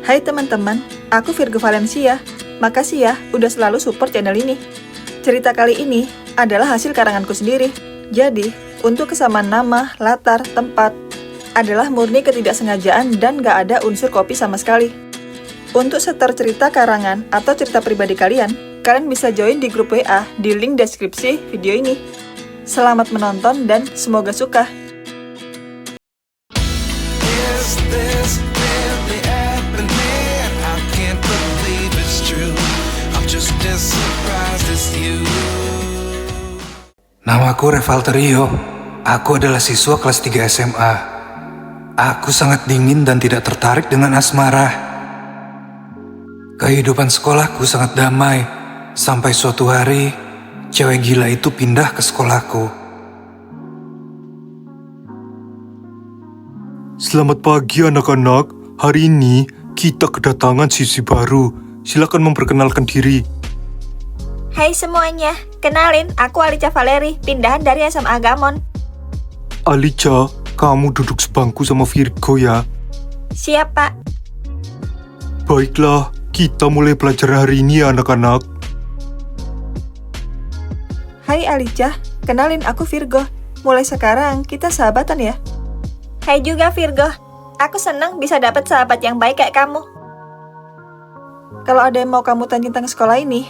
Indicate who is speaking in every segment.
Speaker 1: Hai teman-teman, aku Virgo Valencia. Makasih ya udah selalu support channel ini. Cerita kali ini adalah hasil karanganku sendiri. Jadi, untuk kesamaan nama, latar, tempat adalah murni ketidaksengajaan dan gak ada unsur copy sama sekali. Untuk setor cerita karangan atau cerita pribadi kalian bisa join di grup WA di link deskripsi video ini. Selamat menonton dan semoga suka.
Speaker 2: Namaku Revalterio. Aku adalah siswa kelas 3 SMA. Aku sangat dingin dan tidak tertarik dengan asmara. Kehidupan sekolahku sangat damai, sampai suatu hari, cewek gila itu pindah ke sekolahku.
Speaker 3: Selamat pagi anak-anak, hari ini kita kedatangan siswi baru. Silakan memperkenalkan diri.
Speaker 4: Hai semuanya, kenalin aku Alicia Valeri, pindahan dari SMA Agamon.
Speaker 3: Alicia, kamu duduk sebangku sama Virgo ya.
Speaker 4: Siap pak.
Speaker 3: Baiklah, kita mulai belajar hari ini ya anak-anak.
Speaker 1: Hai Alicia, kenalin aku Virgo. Mulai sekarang kita sahabatan ya.
Speaker 4: Hai juga Virgo, aku senang bisa dapat sahabat yang baik kayak kamu.
Speaker 1: Kalau ada yang mau kamu tanya tentang sekolah ini,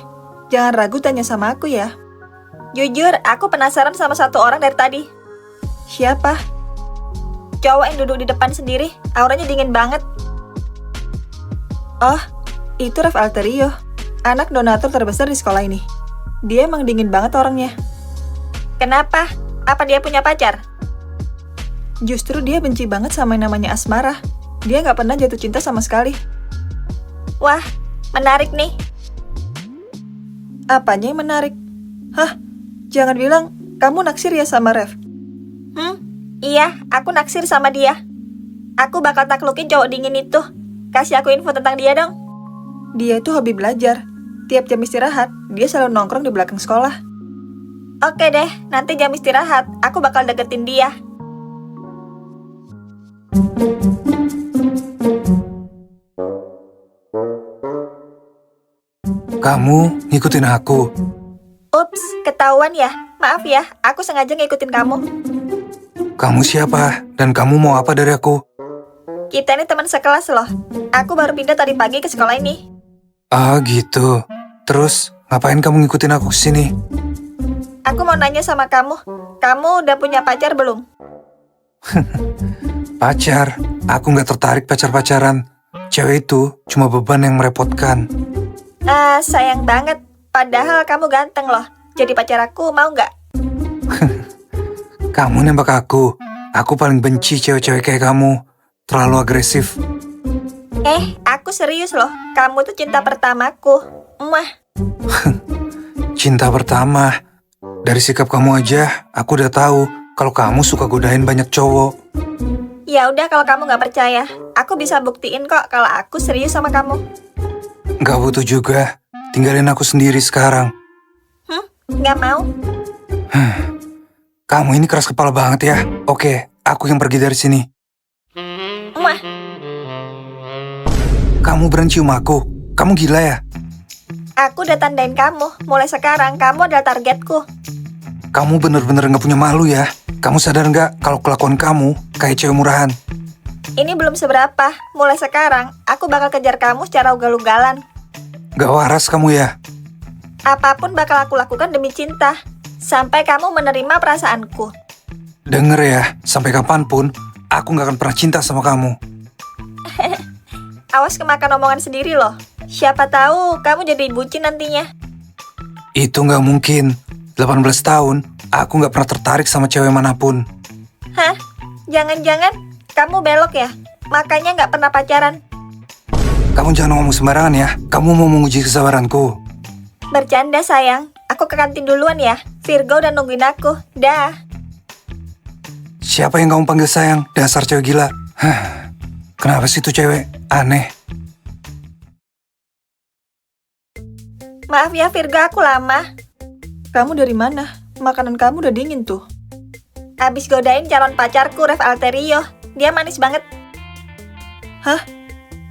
Speaker 1: jangan ragu tanya sama aku ya.
Speaker 4: Jujur, aku penasaran sama satu orang dari tadi.
Speaker 1: Siapa?
Speaker 4: Cowok yang duduk di depan sendiri, auranya dingin banget.
Speaker 1: Oh, itu Revalterio, anak donatur terbesar di sekolah ini. Dia emang dingin banget orangnya.
Speaker 4: Kenapa? Apa dia punya pacar?
Speaker 1: Justru dia benci banget sama yang namanya asmara. Dia gak pernah jatuh cinta sama sekali.
Speaker 4: Wah, menarik nih.
Speaker 1: Apanya yang menarik? Hah? Jangan bilang kamu naksir ya sama Rev.
Speaker 4: Iya, aku naksir sama dia. Aku bakal taklukin cowok dingin itu. Kasih aku info tentang dia dong.
Speaker 1: Dia itu hobi belajar. Tiap jam istirahat, dia selalu nongkrong di belakang sekolah.
Speaker 4: Oke deh, nanti jam istirahat, aku bakal deketin dia.
Speaker 2: Kamu ngikutin aku.
Speaker 4: Ups, ketahuan ya. Maaf ya, aku sengaja ngikutin kamu.
Speaker 2: Kamu siapa? Dan kamu mau apa dari aku?
Speaker 4: Kita ini teman sekelas loh. Aku baru pindah tadi pagi ke sekolah ini.
Speaker 2: Ah gitu. Terus ngapain kamu ngikutin aku kesini?
Speaker 4: Aku mau nanya sama kamu. Kamu udah punya pacar belum?
Speaker 2: Pacar? Aku gak tertarik pacar-pacaran. Cewek itu cuma beban yang merepotkan.
Speaker 4: Sayang banget. Padahal kamu ganteng loh. Jadi pacar aku mau nggak?
Speaker 2: Kamu nembak aku. Aku paling benci cewek-cewek kayak kamu. Terlalu agresif.
Speaker 4: Aku serius loh. Kamu tuh cinta pertamaku. Muah.
Speaker 2: Cinta pertama. Dari sikap kamu aja, aku udah tahu kalau kamu suka godain banyak cowok.
Speaker 4: Ya udah kalau kamu nggak percaya, aku bisa buktiin kok kalau aku serius sama kamu.
Speaker 2: Gak butuh juga. Tinggalin aku sendiri sekarang.
Speaker 4: Nggak mau?
Speaker 2: Kamu ini keras kepala banget ya. Oke, aku yang pergi dari sini.
Speaker 4: Muah.
Speaker 2: Kamu berani cium aku? Kamu gila ya?
Speaker 4: Aku udah tandain kamu. Mulai sekarang kamu adalah targetku.
Speaker 2: Kamu bener-bener gak punya malu ya? Kamu sadar gak kalau kelakuan kamu kayak cewek murahan?
Speaker 4: Ini belum seberapa. Mulai sekarang, aku bakal kejar kamu secara ugal-ugalan.
Speaker 2: Gak waras kamu ya?
Speaker 4: Apapun bakal aku lakukan demi cinta. Sampai kamu menerima perasaanku.
Speaker 2: Denger ya, sampai kapanpun, aku gak akan pernah cinta sama kamu.
Speaker 4: Awas kemakan omongan sendiri loh. Siapa tahu kamu jadi bucin nantinya.
Speaker 2: Itu gak mungkin. 18 tahun, aku gak pernah tertarik sama cewek manapun.
Speaker 4: Hah? Jangan-jangan kamu belok ya? Makanya gak pernah pacaran.
Speaker 2: Kamu jangan ngomong sembarangan ya. Kamu mau menguji kesabaranku.
Speaker 4: Bercanda sayang. Aku ke kantin duluan ya. Virgo udah nungguin aku. Dah.
Speaker 2: Siapa yang kamu panggil sayang? Dasar cewek gila. Kenapa sih tuh cewek? Aneh.
Speaker 4: Maaf ya Virgo, aku lama.
Speaker 1: Kamu dari mana? Makanan kamu udah dingin tuh.
Speaker 4: Abis godain calon pacarku, Revalterio. Dia manis banget.
Speaker 1: Hah?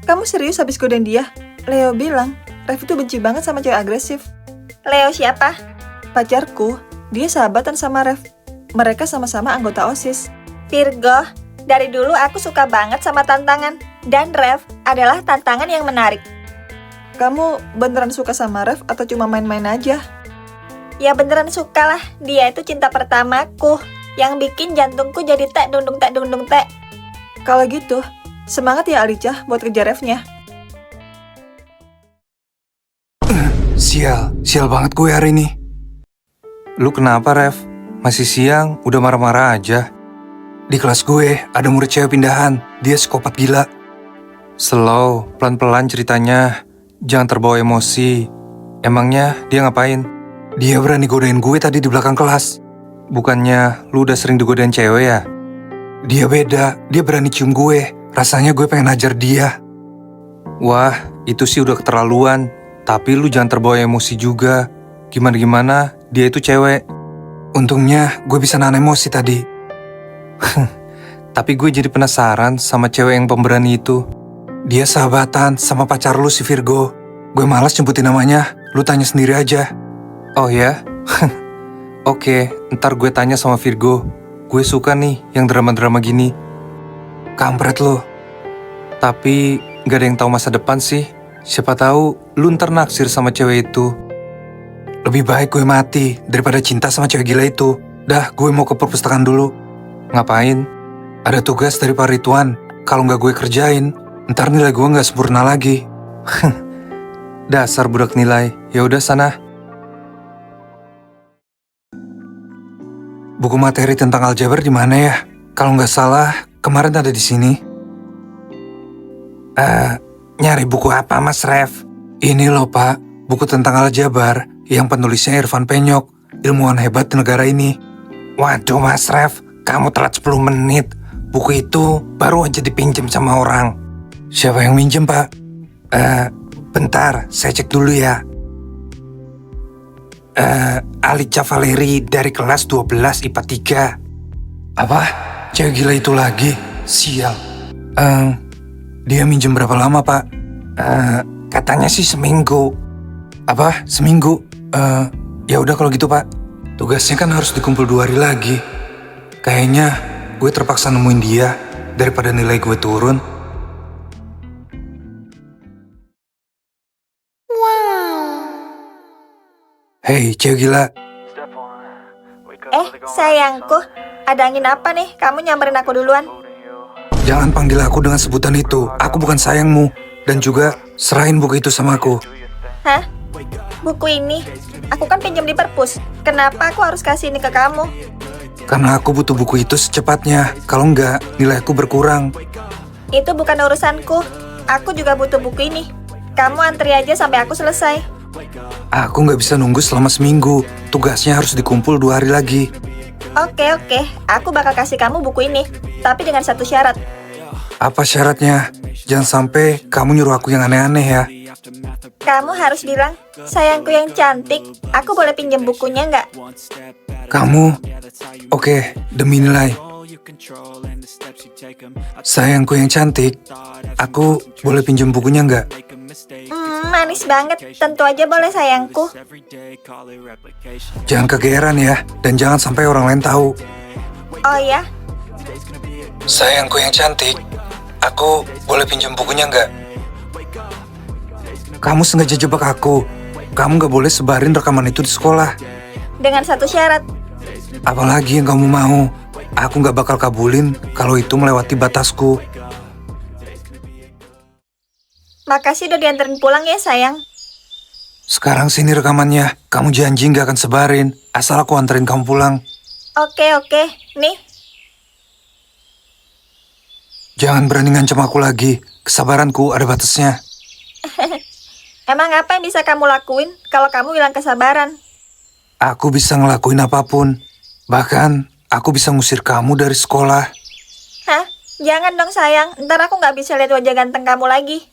Speaker 1: Kamu serius habis godain dia? Leo bilang, Rev itu benci banget sama cewek agresif.
Speaker 4: Leo siapa?
Speaker 1: Pacarku, dia sahabatan sama Rev. Mereka sama-sama anggota OSIS.
Speaker 4: Virgo, dari dulu aku suka banget sama tantangan. Dan Rev adalah tantangan yang menarik.
Speaker 1: Kamu beneran suka sama Rev atau cuma main-main aja?
Speaker 4: Ya beneran suka lah, dia itu cinta pertamaku. Yang bikin jantungku jadi tek dundung tek.
Speaker 1: Kalau gitu, semangat ya Alicia buat kejar Revnya.
Speaker 2: Sial banget gue hari ini. Lu kenapa, Rev? Masih siang, udah marah-marah aja. Di kelas gue, ada murid cewek pindahan. Dia psikopat gila. Slow, pelan-pelan ceritanya. Jangan terbawa emosi. Emangnya dia ngapain? Dia berani godain gue tadi di belakang kelas. Bukannya lu udah sering digodain cewek ya? Dia beda, dia berani cium gue. Rasanya gue pengen hajar dia. Wah, itu sih udah keterlaluan. Tapi lu jangan terbawa emosi juga. Gimana-gimana, dia itu cewek. Untungnya gue bisa nahan emosi tadi. Tapi gue jadi penasaran sama cewek yang pemberani itu. Dia sahabatan sama pacar lu si Virgo. Gue malas nyebutin namanya, lu tanya sendiri aja. Oh ya? Oke, ntar gue tanya sama Virgo. Gue suka nih yang drama-drama gini. Kampret lu. Tapi gak ada yang tahu masa depan sih. Siapa tahu lu ntar naksir sama cewek itu. Lebih baik gue mati daripada cinta sama cewek gila itu. Dah, gue mau ke perpustakaan dulu. Ngapain? Ada tugas dari Pak Ridwan. Kalau nggak gue kerjain, ntar nilai gue nggak sempurna lagi. Dasar budak nilai. Ya udah sana. Buku materi tentang aljabar di mana ya? Kalau nggak salah, kemarin ada di sini. Nyari buku apa, Mas Rev? Ini loh, Pak. Buku tentang aljabar yang penulisnya Irfan Penyok, ilmuwan hebat di negara ini. Waduh, Mas Rev, kamu telat 10 menit. Buku itu baru aja dipinjam sama orang. Siapa yang minjem, Pak? Bentar, saya cek dulu ya. Alicia Valeri dari kelas 12 IPA 3. Apa? Cewek gila itu lagi? Sial. Dia minjem berapa lama, Pak? Katanya sih seminggu. Apa? Seminggu? Ya udah kalau gitu, Pak. Tugasnya kan harus dikumpul 2 hari lagi. Kayaknya gue terpaksa nemuin dia daripada nilai gue turun. Hei, cewek gila.
Speaker 4: Sayangku, ada angin apa nih? Kamu nyamperin aku duluan.
Speaker 2: Jangan panggil aku dengan sebutan itu. Aku bukan sayangmu. Dan juga serahin buku itu sama aku.
Speaker 4: Hah? Buku ini? Aku kan pinjam di perpus. Kenapa aku harus kasih ini ke kamu?
Speaker 2: Karena aku butuh buku itu secepatnya. Kalau enggak, nilai aku berkurang.
Speaker 4: Itu bukan urusanku. Aku juga butuh buku ini. Kamu antri aja sampai aku selesai.
Speaker 2: Aku nggak bisa nunggu selama seminggu. Tugasnya harus dikumpul 2 hari lagi.
Speaker 4: Oke. Aku bakal kasih kamu buku ini. Tapi dengan satu syarat.
Speaker 2: Apa syaratnya? Jangan sampai kamu nyuruh aku yang aneh-aneh ya.
Speaker 4: Kamu harus bilang, sayangku yang cantik, aku boleh pinjam bukunya nggak?
Speaker 2: Kamu? Oke, demi nilai. Sayangku yang cantik, aku boleh pinjam bukunya nggak?
Speaker 4: Manis banget. Tentu aja boleh sayangku.
Speaker 2: Jangan kegeeran ya, dan jangan sampai orang lain tahu.
Speaker 4: Oh ya?
Speaker 2: Sayangku yang cantik, aku boleh pinjam bukunya nggak? Kamu sengaja jebak aku. Kamu nggak boleh sebarin rekaman itu di sekolah.
Speaker 4: Dengan satu syarat.
Speaker 2: Apalagi yang kamu mau. Aku nggak bakal kabulin kalau itu melewati batasku.
Speaker 4: Makasih udah dianterin pulang ya sayang.
Speaker 2: Sekarang sini rekamannya. Kamu janji nggak akan sebarin. Asal aku anterin kamu pulang.
Speaker 4: Oke. Nih.
Speaker 2: Jangan berani ngancam aku lagi. Kesabaranku ada batasnya.
Speaker 4: Emang apa yang bisa kamu lakuin kalau kamu bilang kesabaran?
Speaker 2: Aku bisa ngelakuin apapun. Bahkan, aku bisa ngusir kamu dari sekolah.
Speaker 4: Hah? Jangan dong sayang. Ntar aku nggak bisa lihat wajah ganteng kamu lagi.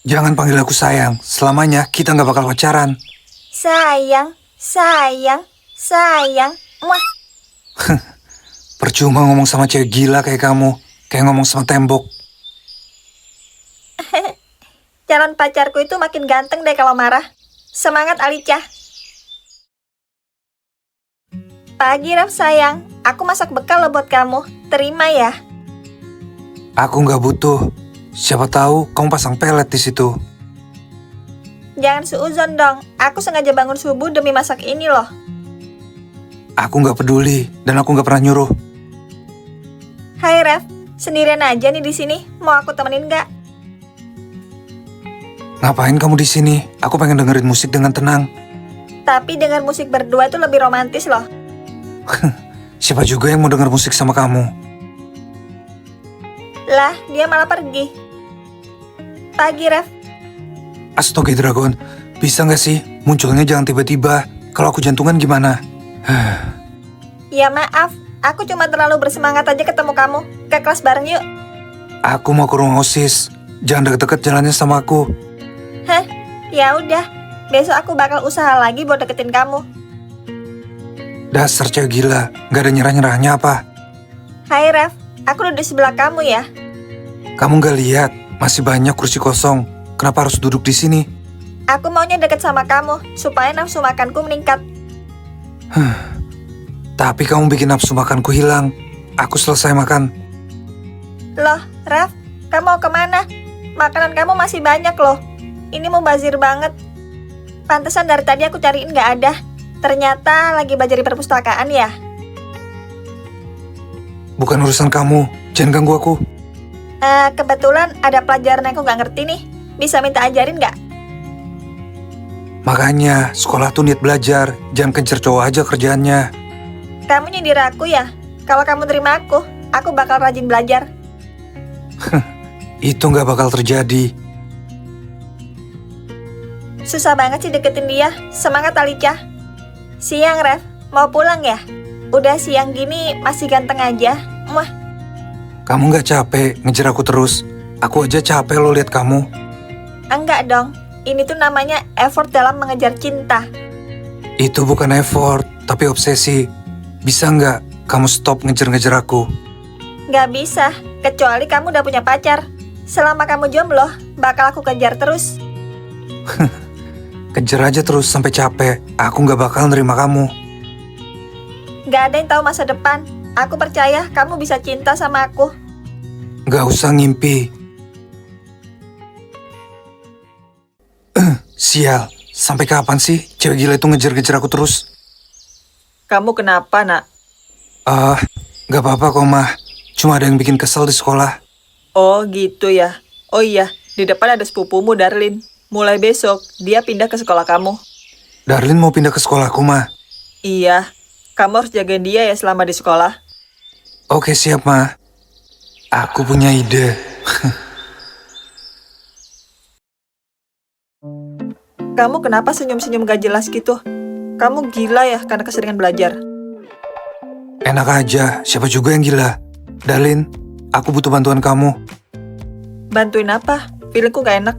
Speaker 2: Jangan panggil aku sayang. Selamanya kita nggak bakal pacaran.
Speaker 4: Sayang. Muah.
Speaker 2: Percuma ngomong sama cewek gila kayak kamu. Kayak ngomong sama tembok.
Speaker 4: calon pacarku itu makin ganteng deh kalau marah. Semangat Alicia. Pagi Raf sayang, aku masak bekal loh buat kamu. Terima ya.
Speaker 2: Aku nggak butuh. Siapa tahu kamu pasang pelet di situ.
Speaker 4: Jangan suuzon dong, aku sengaja bangun subuh demi masak ini loh.
Speaker 2: Aku nggak peduli dan aku nggak pernah nyuruh.
Speaker 4: Hai Raf, sendirian aja nih di sini. Mau aku temenin nggak?
Speaker 2: Ngapain kamu di sini? Aku pengen dengerin musik dengan tenang.
Speaker 4: Tapi dengar musik berdua itu lebih romantis loh.
Speaker 2: Siapa juga yang mau denger musik sama kamu?
Speaker 4: Lah, dia malah pergi. Pagi Raf.
Speaker 2: Astaga Dragon, bisa nggak sih munculnya jangan tiba-tiba? Kalau aku jantungan gimana?
Speaker 4: Ya maaf, aku cuma terlalu bersemangat aja ketemu kamu. Ke kelas bareng yuk.
Speaker 2: Aku mau ke ruang OSIS. Jangan deket-deket jalannya sama aku.
Speaker 4: Hah? Ya udah. Besok aku bakal usaha lagi buat deketin kamu.
Speaker 2: Dasar cewek gila, nggak ada nyerah-nyerahnya apa?
Speaker 4: Hai Raf, aku duduk di sebelah kamu ya.
Speaker 2: Kamu nggak lihat masih banyak kursi kosong. Kenapa harus duduk di sini?
Speaker 4: Aku maunya deket sama kamu, supaya nafsu makanku meningkat.
Speaker 2: Tapi kamu bikin nafsu makanku hilang. Aku selesai makan.
Speaker 4: Loh, Raf, kamu mau kemana? Makanan kamu masih banyak loh. Ini mubazir banget. Pantesan dari tadi aku cariin nggak ada. Ternyata lagi belajar di perpustakaan ya.
Speaker 2: Bukan urusan kamu. Jangan ganggu aku.
Speaker 4: Kebetulan ada pelajaran yang aku nggak ngerti nih. Bisa minta ajarin nggak?
Speaker 2: Makanya sekolah tuh niat belajar. Jangan kencer cowok aja kerjaannya.
Speaker 4: Kamu nyindir aku ya? Kalau kamu terima aku bakal rajin belajar.
Speaker 2: Itu nggak bakal terjadi.
Speaker 4: Susah banget sih deketin dia. Semangat Alicia. Siang Ref, mau pulang ya? Udah siang gini masih ganteng aja. Muah.
Speaker 2: Kamu nggak capek ngejar aku terus? Aku aja capek lo lihat kamu.
Speaker 4: Enggak dong. Ini tuh namanya effort dalam mengejar cinta.
Speaker 2: Itu bukan effort, tapi obsesi. Bisa nggak kamu stop ngejar-ngejar aku?
Speaker 4: Nggak bisa, kecuali kamu udah punya pacar. Selama kamu jomblo, bakal aku kejar terus.
Speaker 2: Kejar aja terus sampai capek. Aku nggak bakal nerima kamu.
Speaker 4: Nggak ada yang tahu masa depan. Aku percaya kamu bisa cinta sama aku.
Speaker 2: Nggak usah ngimpi. Sial, sampai kapan sih cewek gila itu ngejar-ngejar aku terus?
Speaker 1: Kamu kenapa, nak?
Speaker 2: Nggak apa-apa kok, Mah. Cuma ada yang bikin kesel di sekolah.
Speaker 1: Oh, gitu ya. Oh iya, di depan ada sepupumu, Darlin. Mulai besok, dia pindah ke sekolah kamu.
Speaker 2: Darlin mau pindah ke sekolahku, Mah.
Speaker 1: Iya, kamu harus jagain dia ya selama di sekolah.
Speaker 2: Oke, siap, Mah. Aku punya ide.
Speaker 1: Kamu kenapa senyum-senyum gak jelas gitu? Kamu gila ya karena keseringan belajar.
Speaker 2: Enak aja, siapa juga yang gila? Darlin, aku butuh bantuan kamu.
Speaker 1: Bantuin apa? Feelingku gak enak.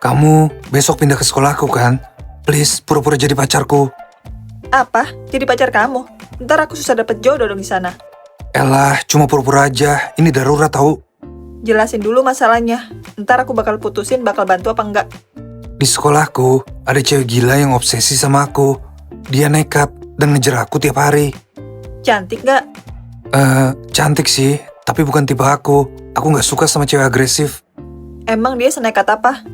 Speaker 2: Kamu besok pindah ke sekolahku kan? Please, pura-pura jadi pacarku.
Speaker 1: Apa? Jadi pacar kamu? Ntar aku susah dapet jodoh dong di sana.
Speaker 2: Elah, cuma pura-pura aja. Ini darurat tahu.
Speaker 1: Jelasin dulu masalahnya. Ntar aku bakal putusin bakal bantu apa enggak.
Speaker 2: Di sekolahku, ada cewek gila yang obsesi sama aku. Dia nekat dan ngejar aku tiap hari.
Speaker 1: Cantik gak?
Speaker 2: Cantik sih, tapi bukan tipe aku. Aku gak suka sama cewek agresif.
Speaker 1: Emang dia senekat apa?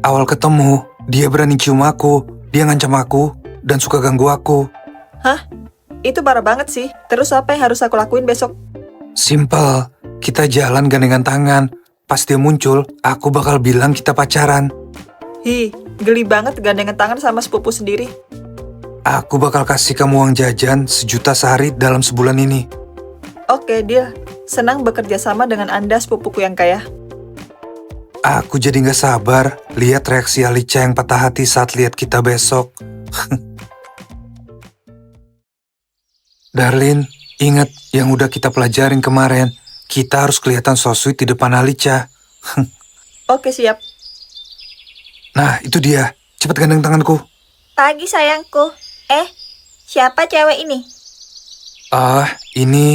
Speaker 2: Awal ketemu, dia berani cium aku, dia ngancam aku, dan suka ganggu aku.
Speaker 1: Hah? Itu parah banget sih. Terus apa yang harus aku lakuin besok?
Speaker 2: Simple, kita jalan gandengan tangan. Pas dia muncul, aku bakal bilang kita pacaran.
Speaker 1: Hi, geli banget gandengan tangan sama sepupu sendiri.
Speaker 2: Aku bakal kasih kamu uang jajan 1 juta sehari dalam sebulan ini.
Speaker 1: Oke, deal. Senang bekerja sama dengan Anda, sepupuku yang kaya.
Speaker 2: Aku jadi gak sabar lihat reaksi Alicia yang patah hati saat lihat kita besok. Darlin, ingat yang udah kita pelajarin kemarin. Kita harus kelihatan so sweet di depan Alicia.
Speaker 1: Oke, siap.
Speaker 2: Nah, itu dia. Cepat gandeng tanganku.
Speaker 4: Pagi sayangku. Siapa cewek ini?
Speaker 2: Ini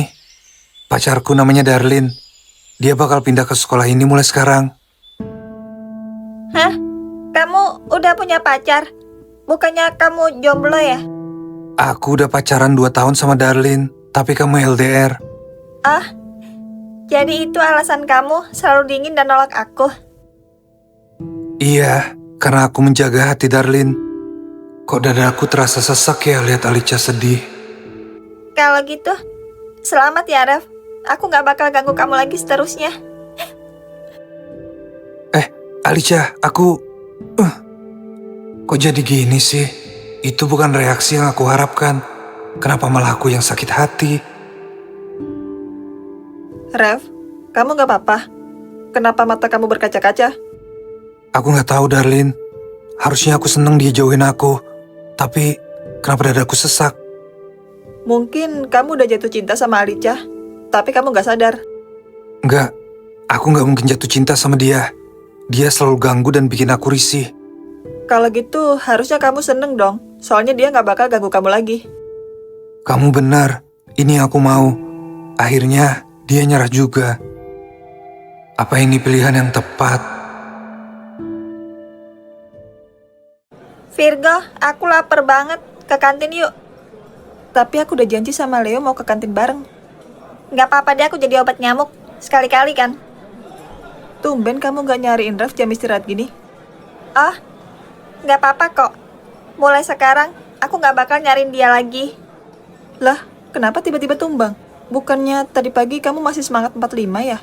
Speaker 2: pacarku namanya Darlin. Dia bakal pindah ke sekolah ini mulai sekarang.
Speaker 4: Hah? Kamu udah punya pacar? Bukannya kamu jomblo ya?
Speaker 2: Aku udah pacaran 2 tahun sama Darlin, tapi kamu LDR.
Speaker 4: Ah, jadi itu alasan kamu selalu dingin dan nolak aku?
Speaker 2: Iya, karena aku menjaga hati Darlin. Kok dadaku terasa sesak ya lihat Alicia sedih.
Speaker 4: Kalau gitu, selamat ya Ref. Aku gak bakal ganggu kamu lagi seterusnya.
Speaker 2: Alicia, kok jadi gini sih? Itu bukan reaksi yang aku harapkan. Kenapa malah aku yang sakit hati?
Speaker 1: Rev, kamu gak apa-apa? Kenapa mata kamu berkaca-kaca?
Speaker 2: Aku gak tahu, Darlin. Harusnya aku seneng dia jauhin aku. Tapi, kenapa dadaku sesak?
Speaker 1: Mungkin kamu udah jatuh cinta sama Alicia, tapi kamu gak sadar.
Speaker 2: Enggak, aku gak mungkin jatuh cinta sama dia. Dia selalu ganggu dan bikin aku risih.
Speaker 1: Kalau gitu, harusnya kamu seneng dong. Soalnya dia gak bakal ganggu kamu lagi.
Speaker 2: Kamu benar, ini aku mau. Akhirnya, dia nyerah juga. Apa ini pilihan yang tepat?
Speaker 4: Virgo, aku lapar banget. Ke kantin yuk.
Speaker 1: Tapi aku udah janji sama Leo mau ke kantin bareng.
Speaker 4: Gak apa-apa deh, aku jadi obat nyamuk. Sekali-kali kan.
Speaker 1: Tumben kamu gak nyariin Rev jam istirahat gini.
Speaker 4: Oh, gak apa-apa kok. Mulai sekarang, aku gak bakal nyariin dia lagi.
Speaker 1: Lah, kenapa tiba-tiba tumbang? Bukannya tadi pagi kamu masih semangat 45 ya?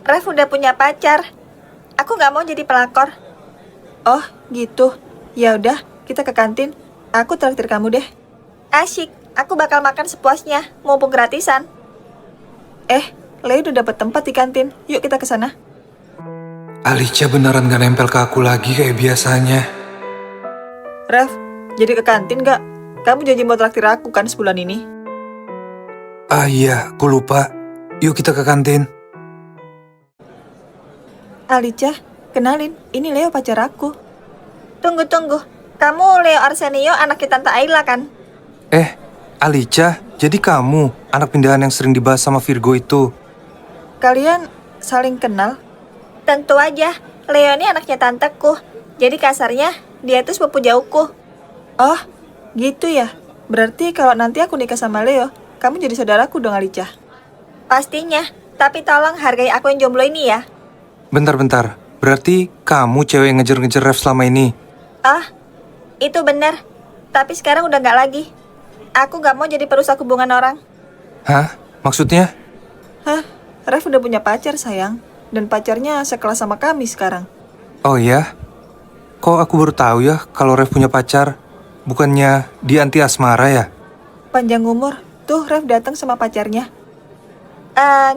Speaker 4: Rev udah punya pacar. Aku gak mau jadi pelakor.
Speaker 1: Oh, gitu. Ya udah, kita ke kantin. Aku traktir kamu deh.
Speaker 4: Asyik, aku bakal makan sepuasnya, mumpung gratisan.
Speaker 1: Leo udah dapet tempat di kantin. Yuk kita ke sana.
Speaker 2: Alicia beneran gak nempel ke aku lagi kayak biasanya.
Speaker 1: Rev, jadi ke kantin gak? Kamu janji mau traktir aku kan sebulan ini?
Speaker 2: Ah iya, aku lupa. Yuk kita ke kantin.
Speaker 1: Alicia, kenalin, ini Leo pacar aku.
Speaker 4: Tunggu. Kamu Leo Arsenio, anaknya Tante Ayla kan?
Speaker 2: Alicia, jadi kamu anak pindahan yang sering dibahas sama Virgo itu.
Speaker 1: Kalian saling kenal?
Speaker 4: Tentu aja, Leo ini anaknya tanteku. Jadi kasarnya, dia itu sepupu jauhku.
Speaker 1: Oh, gitu ya. Berarti kalau nanti aku nikah sama Leo, kamu jadi saudaraku dong, Alicia.
Speaker 4: Pastinya, tapi tolong hargai aku yang jomblo ini ya.
Speaker 2: Bentar. Berarti kamu cewek yang ngejar-ngejar Rev selama ini?
Speaker 4: Ah, itu benar. Tapi sekarang udah gak lagi. Aku gak mau jadi perusak hubungan orang.
Speaker 2: Hah? Maksudnya?
Speaker 1: Hah? Rev udah punya pacar, sayang. Dan pacarnya sekelas sama kami sekarang.
Speaker 2: Oh ya? Kok aku baru tahu ya kalau Rev punya pacar? Bukannya dia anti asmara ya?
Speaker 1: Panjang umur. Tuh, Rev datang sama pacarnya.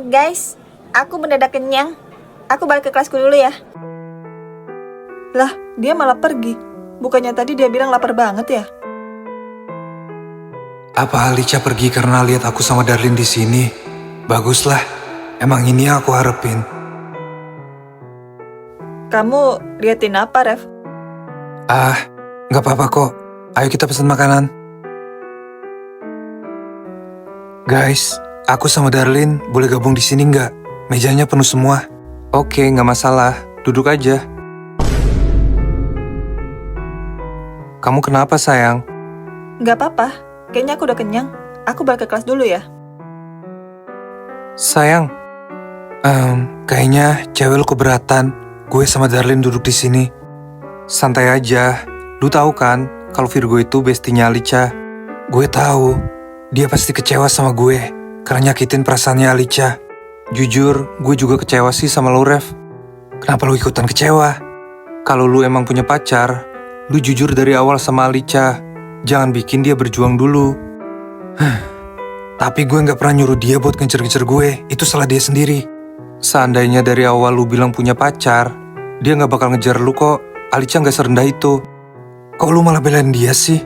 Speaker 4: Guys, aku mendadak kenyang. Aku balik ke kelasku dulu ya.
Speaker 1: Lah, dia malah pergi. Bukannya tadi dia bilang lapar banget ya?
Speaker 2: Apa Alicia pergi karena lihat aku sama Darlin di sini? Baguslah. Emang ini yang aku harapin.
Speaker 1: Kamu liatin apa, Rev?
Speaker 2: Ah, nggak apa-apa kok. Ayo kita pesan makanan. Guys, aku sama Darlin boleh gabung di sini nggak? Mejanya penuh semua. Oke, nggak masalah. Duduk aja. Kamu kenapa, sayang?
Speaker 1: Nggak apa-apa. Kayaknya aku udah kenyang. Aku balik ke kelas dulu ya.
Speaker 2: Sayang, kayaknya cewek lu keberatan. Gue sama Darlin duduk di sini. Santai aja. Lu tahu kan, kalau Virgo itu bestinya Alicia. Gue tahu, dia pasti kecewa sama gue karena nyakitin perasaannya Alicia. Jujur, gue juga kecewa sih sama lu, Rev. Kenapa lu ikutan kecewa? Kalau lu emang punya pacar, lu jujur dari awal sama Alicia. Jangan bikin dia berjuang dulu. Tapi gue gak pernah nyuruh dia buat ngejar-ngejar gue. Itu salah dia sendiri. Seandainya dari awal lu bilang punya pacar, dia gak bakal ngejar lu kok. Alicia gak serendah itu. Kok lu malah belain dia sih?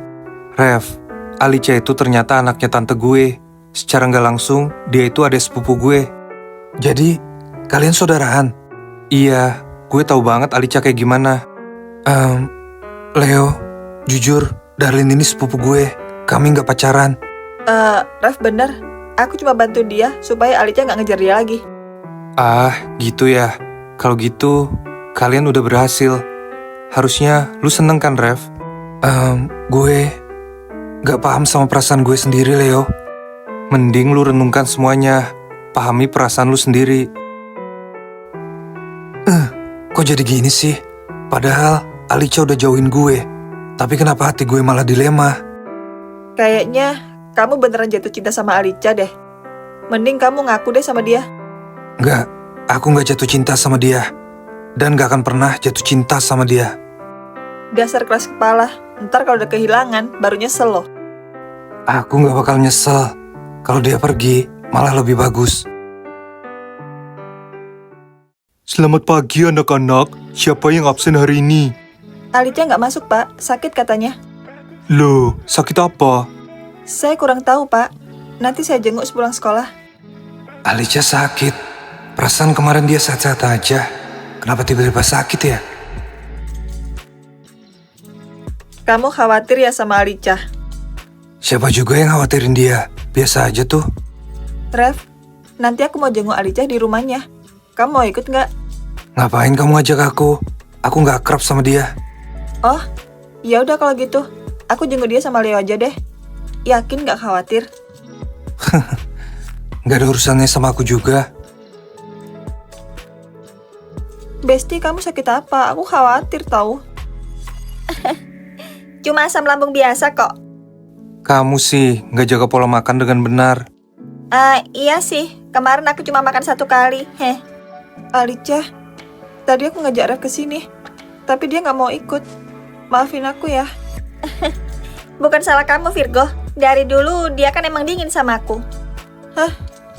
Speaker 2: Rev, Alicia itu ternyata anaknya tante gue. Secara gak langsung, dia itu adik sepupu gue. Jadi, kalian saudaraan? Iya, gue tahu banget Alicia kayak gimana. Leo, jujur, Darlin ini sepupu gue. Kami gak pacaran.
Speaker 1: Rev bener. Aku cuma bantu dia supaya Alicia nggak ngejar dia lagi.
Speaker 2: Ah, gitu ya. Kalau gitu, kalian udah berhasil. Harusnya lu seneng kan, Rev? Gue gak paham sama perasaan gue sendiri, Leo. Mending lu renungkan semuanya. Pahami perasaan lu sendiri. Kok jadi gini sih? Padahal Alicia udah jauhin gue. Tapi kenapa hati gue malah dilema?
Speaker 1: Kayaknya kamu beneran jatuh cinta sama Alicia deh. Mending kamu ngaku deh sama dia.
Speaker 2: Enggak, aku gak jatuh cinta sama dia. Dan gak akan pernah jatuh cinta sama dia.
Speaker 1: Dasar keras kepala. Ntar kalau udah kehilangan, baru nyesel loh.
Speaker 2: Aku gak bakal nyesel. Kalau dia pergi, malah lebih bagus.
Speaker 3: Selamat pagi anak-anak, siapa yang absen hari ini?
Speaker 1: Alicia nggak masuk, Pak. Sakit katanya.
Speaker 3: Loh, sakit apa?
Speaker 1: Saya kurang tahu, Pak. Nanti saya jenguk sepulang sekolah.
Speaker 2: Alicia sakit. Perasaan kemarin dia sehat-sehat aja. Kenapa tiba-tiba sakit ya?
Speaker 1: Kamu khawatir ya sama Alicia?
Speaker 2: Siapa juga yang khawatirin dia? Biasa aja tuh.
Speaker 1: Rev, nanti aku mau jenguk Alicia di rumahnya. Kamu mau ikut nggak?
Speaker 2: Ngapain kamu ajak aku? Aku nggak akrab sama dia.
Speaker 1: Oh, ya udah kalau gitu. Aku jenguk dia sama Leo aja deh. Yakin nggak khawatir?
Speaker 2: Nggak ada urusannya sama aku juga.
Speaker 1: Besti, kamu sakit apa? Aku khawatir tahu.
Speaker 4: Cuma asam lambung biasa kok.
Speaker 2: Kamu sih nggak jaga pola makan dengan benar.
Speaker 4: Iya sih, kemarin aku cuma makan 1 kali.
Speaker 1: Alicia, tadi aku ngajak Rev ke sini, tapi dia nggak mau ikut. Maafin aku ya.
Speaker 4: Bukan salah kamu, Virgo. Dari dulu dia kan emang dingin sama aku.
Speaker 1: Hah?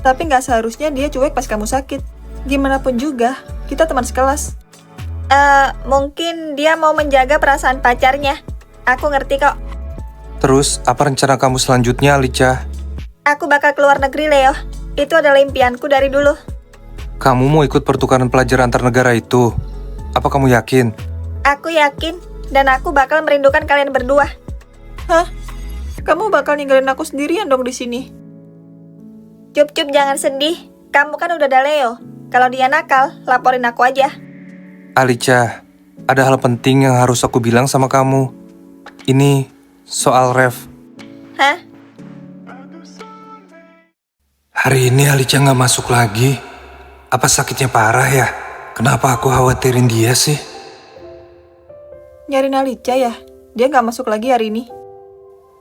Speaker 1: Tapi nggak seharusnya dia cuek pas kamu sakit. Gimana pun juga, kita teman sekelas.
Speaker 4: Mungkin dia mau menjaga perasaan pacarnya. Aku ngerti kok.
Speaker 2: Terus, apa rencana kamu selanjutnya, Alicia?
Speaker 4: Aku bakal keluar negeri, Leo. Itu adalah impianku dari dulu.
Speaker 2: Kamu mau ikut pertukaran pelajar antar negara itu? Apa kamu yakin?
Speaker 4: Aku yakin, dan aku bakal merindukan kalian berdua.
Speaker 1: Hah? Kamu bakal ninggalin aku sendirian dong di sini?
Speaker 4: Cup-cup, jangan sedih. Kamu kan udah ada Leo. Kalau dia nakal, laporin aku aja.
Speaker 2: Alicia, ada hal penting yang harus aku bilang sama kamu. Ini soal Rev.
Speaker 4: Hah?
Speaker 2: Hari ini Alicia nggak masuk lagi. Apa sakitnya parah ya? Kenapa aku khawatirin dia sih?
Speaker 1: Nyariin Alicia ya? Dia nggak masuk lagi hari ini.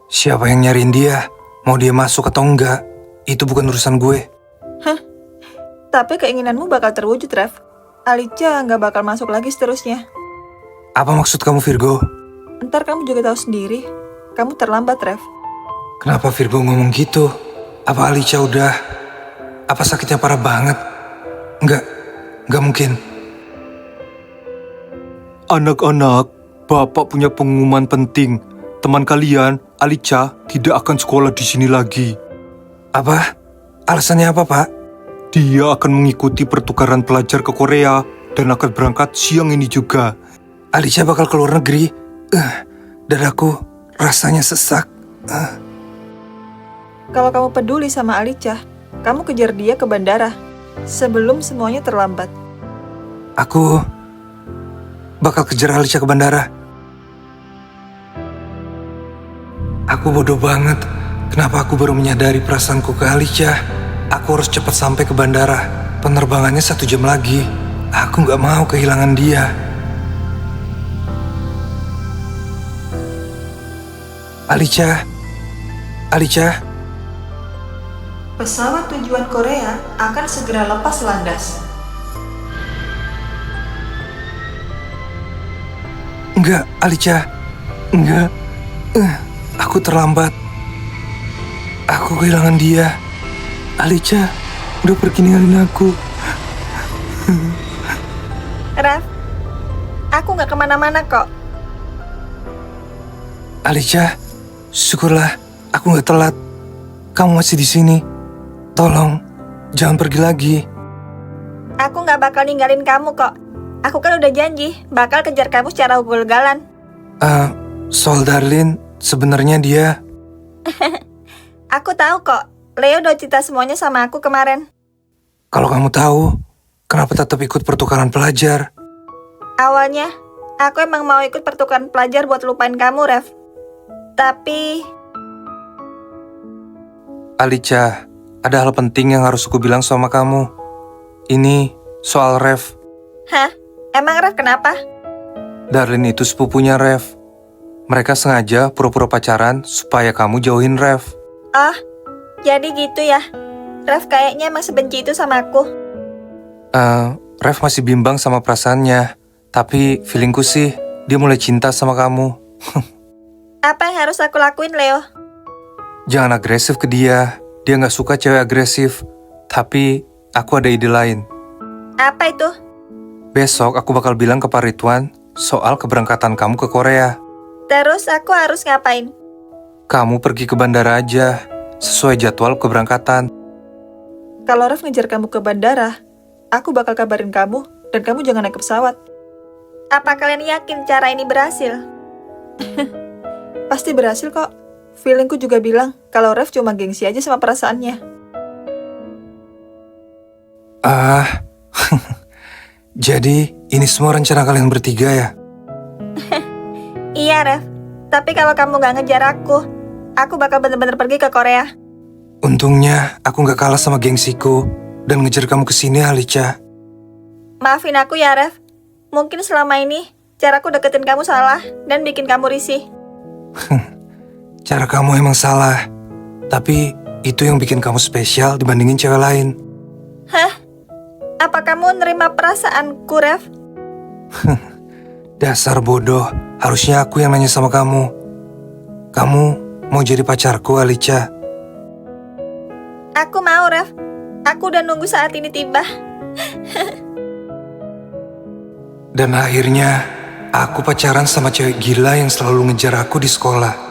Speaker 2: Siapa yang nyariin dia? Mau dia masuk atau enggak? Itu bukan urusan gue.
Speaker 1: Hah? Tapi keinginanmu bakal terwujud, Rev. Alicia nggak bakal masuk lagi seterusnya.
Speaker 2: Apa maksud kamu, Virgo?
Speaker 1: Ntar kamu juga tahu sendiri. Kamu terlambat, Rev.
Speaker 2: Kenapa Virgo ngomong gitu? Apa Alicia udah? Apa sakitnya parah banget? Enggak mungkin.
Speaker 3: Anak-anak, Bapak punya pengumuman penting. Teman kalian, Alicia, tidak akan sekolah di sini lagi.
Speaker 2: Apa? Alasannya apa, Pak?
Speaker 3: Dia akan mengikuti pertukaran pelajar ke Korea dan akan berangkat siang ini juga.
Speaker 2: Alicia bakal keluar negeri. Dadaku rasanya sesak.
Speaker 1: Kalau kamu peduli sama Alicia, kamu kejar dia ke bandara sebelum semuanya terlambat.
Speaker 2: Aku bakal kejar Alicia ke bandara. Aku bodoh banget. Kenapa aku baru menyadari perasaanku ke Alicia? Aku harus cepat sampai ke bandara. Penerbangannya 1 jam lagi. Aku gak mau kehilangan dia. Alicia.
Speaker 1: Pesawat tujuan Korea akan segera lepas landas.
Speaker 2: Enggak, Alicia. Enggak. Aku terlambat. Aku kehilangan dia. Alicia udah pergi ninggalin aku.
Speaker 4: Raf, aku nggak kemana-mana kok.
Speaker 2: Alicia, syukurlah aku nggak telat. Kamu masih di sini. Tolong, jangan pergi lagi.
Speaker 4: Aku nggak bakal ninggalin kamu kok. Aku kan udah janji bakal kejar kamu secara ugal-ugalan.
Speaker 2: Soal Darlin, sebenarnya dia...
Speaker 4: Aku tahu kok. Leo udah cerita semuanya sama aku kemarin.
Speaker 2: Kalau kamu tahu, kenapa tetap ikut pertukaran pelajar?
Speaker 4: Awalnya, Aku emang mau ikut pertukaran pelajar buat lupain kamu, Ref. Tapi,
Speaker 2: Alicia, ada hal penting yang harus aku bilang sama kamu. Ini soal Rev.
Speaker 4: hah? Emang Ref kenapa?
Speaker 2: Darlin itu sepupunya Rev. Mereka sengaja pura-pura pacaran supaya kamu jauhin Rev.
Speaker 4: Oh, jadi gitu ya. Ref kayaknya emang sebenci itu sama aku.
Speaker 2: Rev masih bimbang sama perasaannya. Tapi feelingku sih, dia mulai cinta sama kamu.
Speaker 4: Apa yang harus aku lakuin, Leo?
Speaker 2: Jangan agresif ke dia. Dia gak suka cewek agresif. Tapi aku ada ide lain.
Speaker 4: Apa itu?
Speaker 2: Besok aku bakal bilang ke Pak Ridwan soal keberangkatan kamu ke Korea.
Speaker 4: Terus aku harus ngapain?
Speaker 2: Kamu pergi ke bandara aja, sesuai jadwal keberangkatan.
Speaker 1: Kalau Ref ngejar kamu ke bandara, aku bakal kabarin kamu dan kamu jangan naik ke pesawat.
Speaker 4: Apa kalian yakin cara ini berhasil?
Speaker 1: Pasti berhasil kok. Feelingku juga bilang kalau Ref cuma gengsi aja sama perasaannya.
Speaker 2: Jadi ini semua rencana kalian bertiga ya?
Speaker 4: Iya, Ref. Tapi kalau kamu gak ngejar aku bakal bener-bener pergi ke Korea.
Speaker 2: Untungnya aku gak kalah sama gengsiku dan ngejar kamu ke sini, Alicia.
Speaker 4: Maafin aku ya, Ref. Mungkin selama ini caraku deketin kamu salah dan bikin kamu risih.
Speaker 2: Cara kamu emang salah, tapi itu yang bikin kamu spesial dibandingin cewek lain.
Speaker 4: Hah? Apa kamu nerima perasaanku, Ref?
Speaker 2: Dasar bodoh, harusnya aku yang nanya sama kamu. Kamu mau jadi pacarku, Alicia?
Speaker 4: Aku mau, Ref. Aku udah nunggu saat ini tiba.
Speaker 2: Dan akhirnya, aku pacaran sama cewek gila yang selalu ngejar aku di sekolah.